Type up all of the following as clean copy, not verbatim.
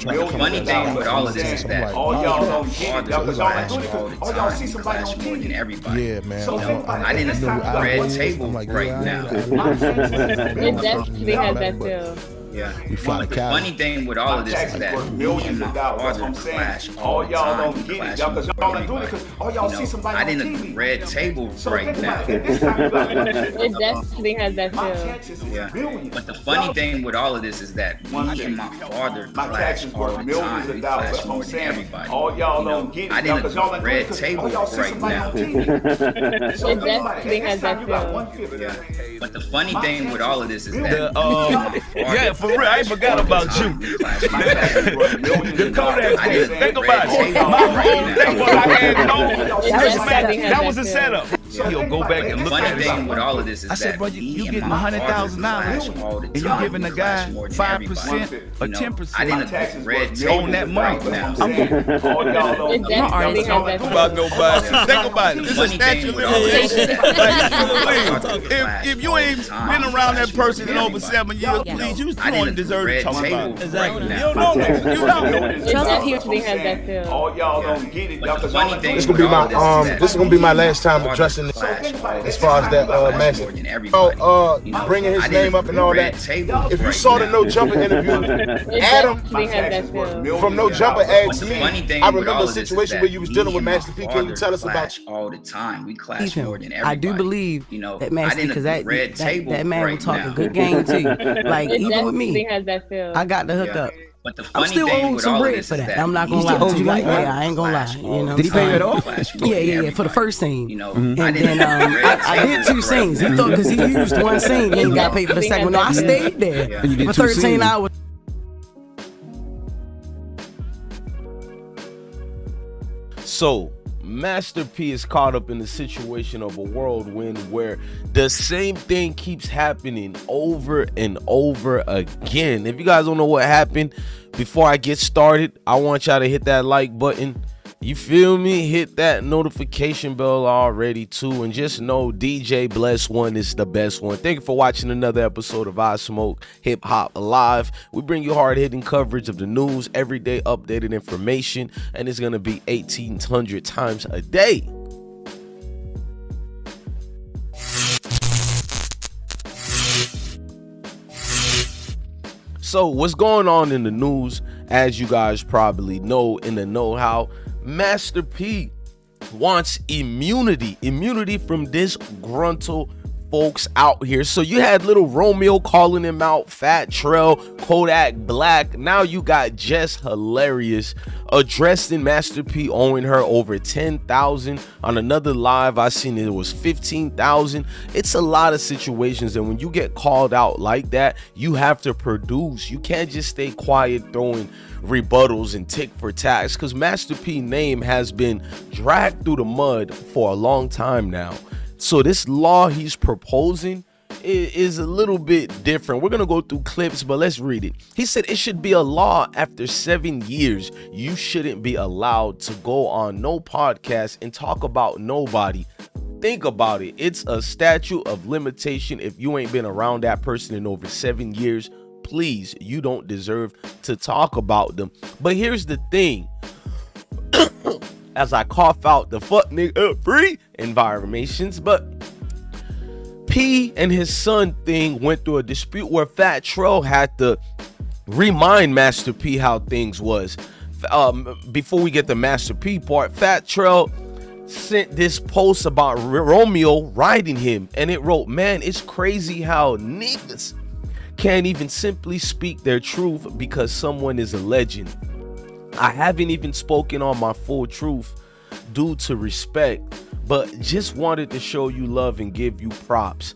trying to come funny up thing with all of with this is some, that all y'all don't get it, y'all because clash y'all all the all y'all time. see somebody on more than TV. everybody. Yeah, man. So think about I didn't red table I'm like, right yeah, now. It definitely has that feel. Yeah. We fly But to the Cali. funny thing with all of this is that me and my father clash all y'all the time. don't get it, y'all, because y'all not doing it because all y'all see somebody I on didn't TV. red table right now. It definitely has that feel. Yeah. But the funny thing with all of this is that me and my father clash all the time. We clash more than everybody. All y'all don't get it, I didn't red table right now. It definitely has that feel. Yeah. But the funny thing with all of this is that yeah, for real, I ain't forgot about you. The Kodak thing, think about it. My whole thing was I had no. That was a setup. He'll go back and look at it. The funny thing with all of this is I said, bro, you getting $100,000 and you giving the guy 5% or 10%. I didn't red table on that money. It definitely has that feel. About nobody. Think about it. It's a statute of limitations. Like, if you ain't been around that person in over 7 years, please, you don't deserve to talk about it. Exactly. You don't know that. You don't. It definitely has that feel. All y'all don't get it. The funny thing This is gonna be my last time addressing this as far as that master. Bringing his name up and all that. If you saw the No Jumper interview, Adam from No Jumper asked me. I remember a situation where you was dealing with Master P. Can you tell us about all the time? We clash more than everybody. I do believe that Master, because that man right will talk now. a good game too. Like It even with definitely me, has that feel. I got the hook up. But the I'm funny still thing owed with some all of bread this for is that. that I'm not gonna he lie still to you. owes Yeah, I ain't gonna lie. You know, Did he pay it off? Yeah, for the first scene. You know, And then I did 2 scenes. He thought because he used 1 scene, he ain't got paid for the second one. No, I stayed there for 13 hours. So, Master P is caught up in the situation of a whirlwind where the same thing keeps happening over and over again. If you guys don't know what happened, before I get started, I want y'all to hit that like button. You feel me? Hit that notification bell already too, and just know DJ Bless One is the best one. Thank you for watching another episode of IsmokeHiphop Live. We bring you hard-hitting coverage of the news, everyday updated information, and it's gonna be 1,800 times a day. So what's going on in the news? As you guys probably know in the know-how, Master P wants immunity from disgruntled folks out here. So you had Lil Romeo calling him out, Fat Trel, Kodak Black. Now you got Jess Hilarious addressing Master P, owing her over 10,000. On another live I seen it was 15,000. It's a lot of situations, and when you get called out like that, you have to produce. You can't just stay quiet throwing rebuttals and tick for tax, because Master P name has been dragged through the mud for a long time now. So this law he's proposing is a little bit different. We're gonna go through clips, but let's read it. He said it should be a law after 7 years. You shouldn't be allowed to go on no podcast and talk about nobody. Think about it. It's a statute of limitation. If you ain't been around that person in over 7 years, please, you don't deserve to talk about them. But here's the thing. As I cough out the fuck nigga free environments, but P and his son thing went through a dispute where Fat Trel had to remind Master P how things was. Before we get the Master P part, Fat Trel sent this post about Romeo riding him, and it wrote, "Man, it's crazy how niggas can't even simply speak their truth because someone is a legend. I haven't even spoken on my full truth due to respect, but just wanted to show you love and give you props.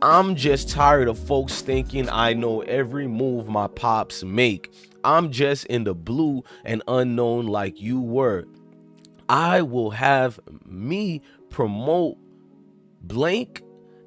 I'm just tired of folks thinking I know every move my pops make. I'm just in the blue and unknown like you were. I will have me promote blank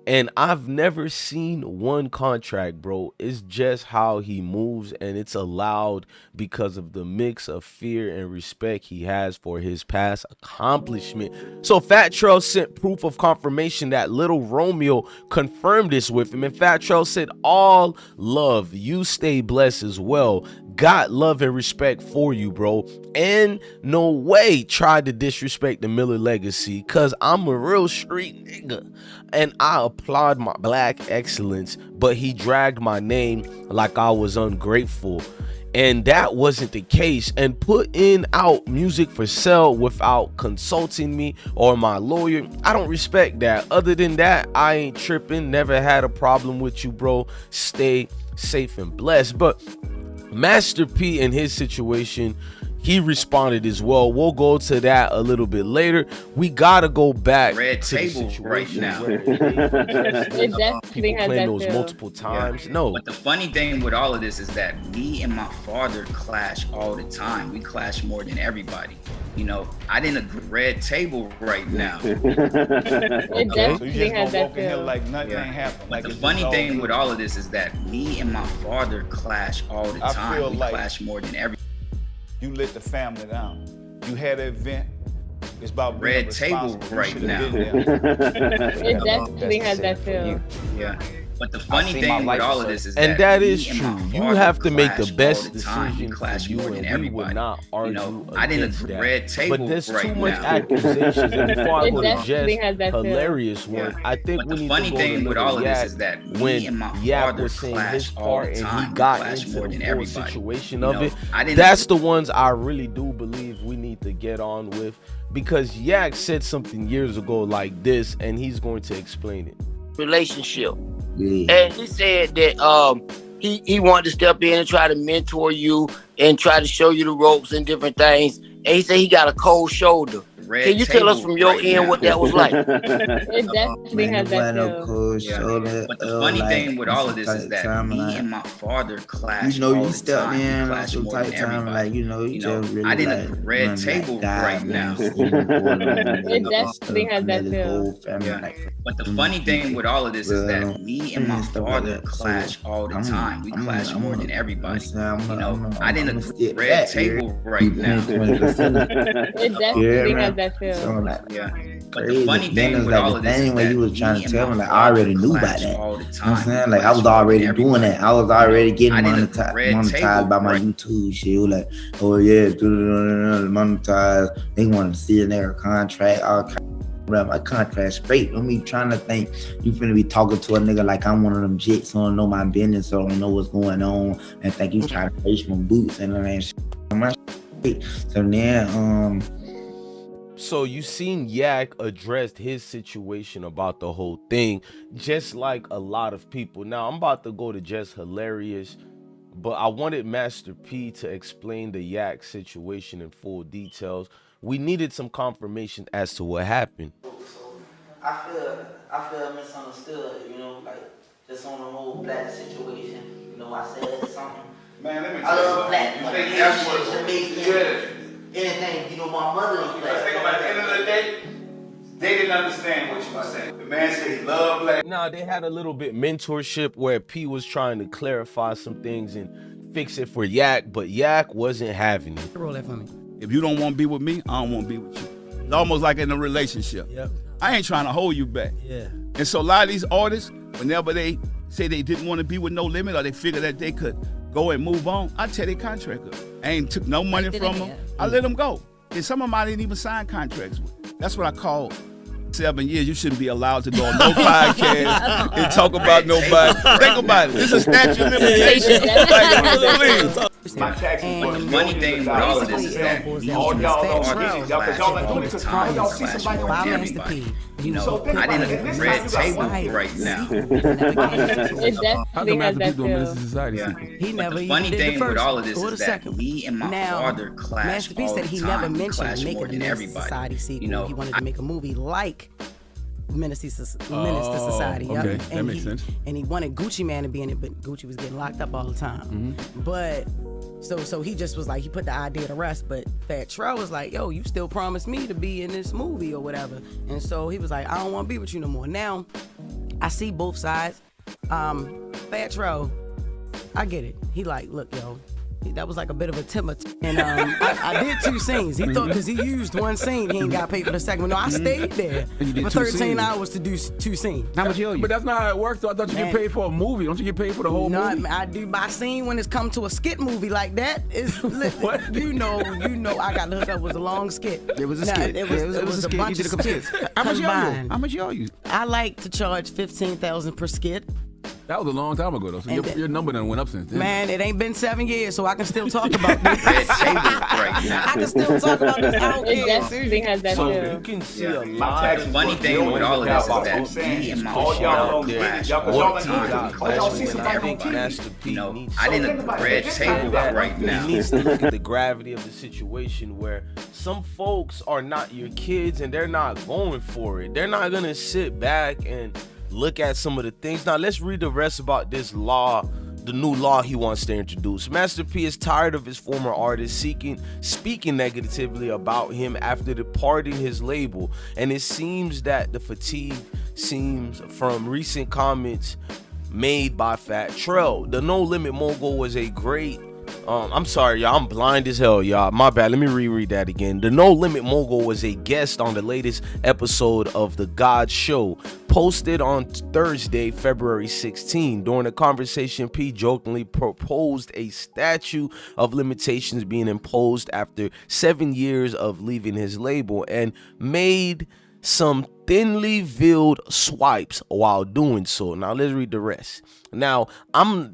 And I've never seen one contract, bro. It's just how he moves, and it's allowed because of the mix of fear and respect he has for his past accomplishment. So Fat Trel sent proof of confirmation that Lil Romeo confirmed this with him. And Fat Trel said, all love, you stay blessed as well. Got love and respect for you, bro. And no way tried to disrespect the Miller legacy, cause I'm a real street nigga. And I applaud my black excellence, but he dragged my name like I was ungrateful. And that wasn't the case. And putting out music for sale without consulting me or my lawyer, I don't respect that. Other than that, I ain't tripping. Never had a problem with you, bro. Stay safe and blessed. But Master P in his situation, he responded as well. We'll go to that a little bit later. We gotta go back to the situation right now. It definitely has that those feel. multiple times. No. But the funny thing with all of this is that me and my father clash all the time. We clash more than everybody. You know, I didn't agree. Red table right now. It So you definitely just has gonna walk that in here feel. like nothing ain't happened. But Like the it's funny just all thing good. with all of this is that me and my father clash all the I time. feel We like- clash more than everybody. You let the family down. You had an event. It's about being Red table responsible. You right should've now. been there. It definitely has that feel. Yeah. But the funny seen thing my with life all of so- this is And that that me is and true. my You father have to make the clash best all the time. We decision for clash you, more and than we everybody. would not argue You know, I against didn't that. red table But there's right too much now. accusations. And before I It go to definitely Jess, has that feel. hilarious one. Yeah. I think But we the need funny to go thing to with Lil all of this Yak is that me when and my Yak father was saying his clash all part the and time. he We got clash into more the than whole everybody. situation You of know, it. I didn't That's the ones I really do believe we need to get on with, because Yak said something years ago like this, and he's going to explain it. Relationship. Yeah. And he said that he wanted to step in and try to mentor you and try to show you the ropes and different things. And he said he got a cold shoulder. Red Can you tell us table from your right end now. what that was like? It definitely has that feel. Yeah. But the funny thing with all of this is that me and my father clash you know, all you the step time. We in on clash some more type than time, everybody. like, you know, you just really I didn't like red run table like God, right now. It definitely has that feel. Yeah. But the funny thing with all of this is that me and my father clash all the time. We clash more than everybody. You know, I didn't red table right now. It definitely has that feel. Yeah. But the funny thing with all of this is when that you was me trying to and tell my me, like, I already father knew about clash that. all the You know what time. I'm saying? We Like, I was clash more already than doing everybody. that. I was already getting I didn't red monetized table by my right. YouTube shit. It was like, oh yeah, monetized. They wanted to see a nigga contract. All kind of, bro, my contract straight. I mean, trying to think you finna be talking to a nigga like I'm one of them jits, so I don't know my business, so I don't know what's going on, and think you trying to face my boots and all that shit. My shit. So then, So you seen Yak addressed his situation about the whole thing, just like a lot of people. Now I'm about to go to just hilarious, but I wanted Master P to explain the Yak situation in full details. We needed some confirmation as to what happened. I feel misunderstood, you know, like just on the whole black situation. You know, I said something. Man, let me I tell you love black something. women, You think that's what Jamaican, anything. You know, my mother is black. Think about the end of the day, they didn't understand what you were saying. The man said he loved black. Now they had a little bit mentorship where P was trying to clarify some things and fix it for Yak, but Yak wasn't having it. Roll that for me. If you don't want to be with me, I don't want to be with you. It's almost like in a relationship. Yep. I ain't trying to hold you back. Yeah. And so a lot of these artists, whenever they say they didn't want to be with No Limit or they figure that they could go and move on, I tear their contract up. I ain't took no money from them. I let them go. And some of them I didn't even sign contracts with. That's what I call 7 years. You shouldn't be allowed to go on no podcast and talk about nobody. Think about it. This is statute of limitations. Like, please. My taxes were The funny thing with all of this is that Basically, all it y'all boils don't down get it. to Y'all, cause y'all like doing all it, the cause time. y'all see Clash somebody more on than Master everybody. P. You know, So think I about it. didn't This red time you got table right now. It definitely has that feel. Society Yeah. secret. He But never the even funny did thing the first with all of this or the is that second. me and my Now, father clash Master P all said the he time. never We mentioned clash making more a than Menace to everybody. Society sequel. You know, He wanted to make a movie like Menace to Society. okay. Yep. That makes sense. And he wanted Gucci Man to be in it, but Gucci was getting locked up all the time. But so he just was like, he put the idea to rest. But Fat Trel was like, yo, you still promised me to be in this movie or whatever. And so he was like, I don't want to be with you no more. Now, I see both sides. Fat Trel, I get it. He like, look, yo, that was like a bit of a timber. And I did 2 scenes. He thought because he used 1 scene, he ain't got paid for the second one. No, I stayed there for 13 hours to do 2 scenes. How much you owe you? But that's not how it works. So I thought you get paid for a movie. Don't you get paid for the whole movie? No, I do my scene when it's come to a skit movie like that. Is you know, I got to hook up with a long skit. It was a skit. It was a skit. bunch of skits. How much you owe you? How much you owe you? I like to charge $15,000 per skit. That was a long time ago, though. So your number done went up since then. Man, it ain't been 7 years, so I can still talk about this. I can still talk about this. I don't care. That Susie has that So too. you can see a lot of Funny thing with all of this is that me and my father clash all the time. I think Master P needs I didn't red table right now. He needs to look at the gravity of the situation where some folks are not your kids and they're not going for it. They're not gonna sit back and look at some of the things. Now let's read the rest about this law, the new law he wants to introduce. Master P is tired of his former artists speaking negatively about him after departing his label, and it seems that the fatigue seems from recent comments made by Fat Trel. The No Limit mogul was a great I'm sorry, y'all. I'm blind as hell, y'all. My bad. Let me reread that again. The No Limit mogul was a guest on the latest episode of The God Show, posted on Thursday, February 16. During the conversation, P jokingly proposed a statute of limitations being imposed after 7 years of leaving his label and made some thinly veiled swipes while doing so. Now let's read the rest. Now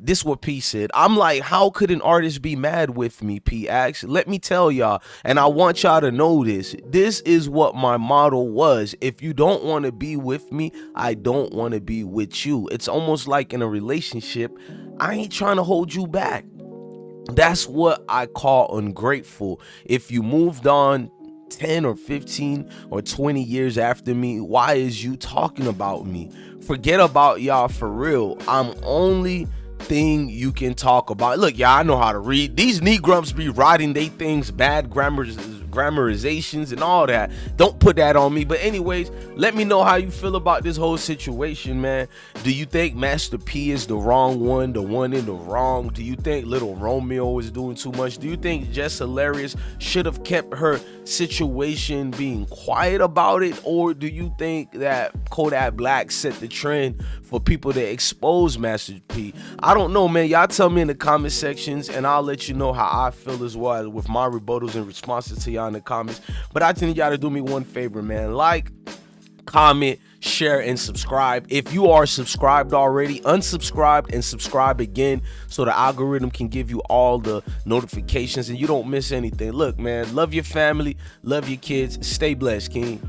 this is what P said. I'm like, how could an artist be mad with me? P asked. Let me tell y'all, and I want y'all to know this. This is what my motto was. If you don't want to be with me, I don't want to be with you. It's almost like in a relationship, I ain't trying to hold you back. That's what I call ungrateful. If you moved on 10 or 15 or 20 years after me, why is you talking about me? Forget about y'all for real. I'm only thing you can talk about. Look, y'all, I know how to read. These Negrums be writing they things bad grammarizations and all that. Don't put that on me. But anyways, let me know how you feel about this whole situation, man. Do you think Master P is the wrong one, the one in the wrong? Do you think Lil Romeo is doing too much? Do you think Jess Hilarious should have kept her situation being quiet about it? Or do you think that Kodak Black set the trend for people to expose Master P? I don't know, man. Y'all tell me in the comment sections and I'll let you know how I feel as well with my rebuttals and responses to y'all in the comments. But I think y'all to do me one favor, man. Like, comment, share, and subscribe. If you are subscribed already, unsubscribe and subscribe again so the algorithm can give you all the notifications and you don't miss anything. Look, man, love your family, love your kids. Stay blessed, King.